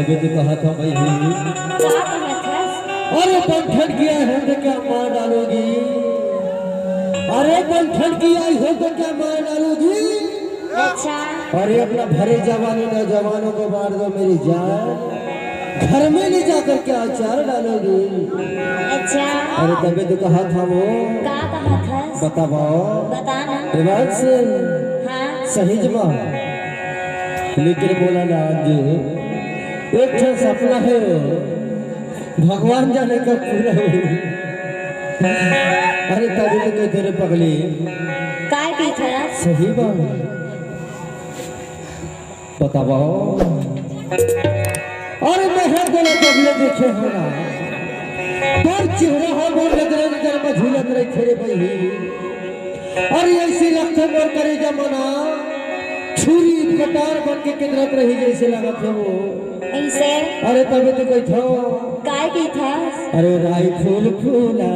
तभी तो कहा था भाई क्या कहा था? अरे बंठन किया है तो क्या मार डालोगी, अरे बंठन किया है तो क्या मार डालोगी। अच्छा अरे अपना भरे जवानी नौजवानों को मार दो मेरी जान, घर में ले जाकर के अचार डालोगी। अच्छा अरे तभी तो कहा था वो, क्या कहा था? बताओ बताना। रिवाज से हाँ सही जवाब, लेकिन बोला ना जी एक ठो सपना है भगवान जाने का पूरा हो। अरे तभी तो कहते रे पगली काय की था? सही बात बताओ। अरे मैं हर दिन जब देखे हो ना तोर चेहरा हो मोर नजर नजर में झूलत रही खेरे बही। अरे ऐसी लगते मोर करे जमाना छुरी कटार बन के किधरत रही जैसे लगा थे वो ऐसे। अरे तभी तो कोई था काय की था? अरे राई फूल फूला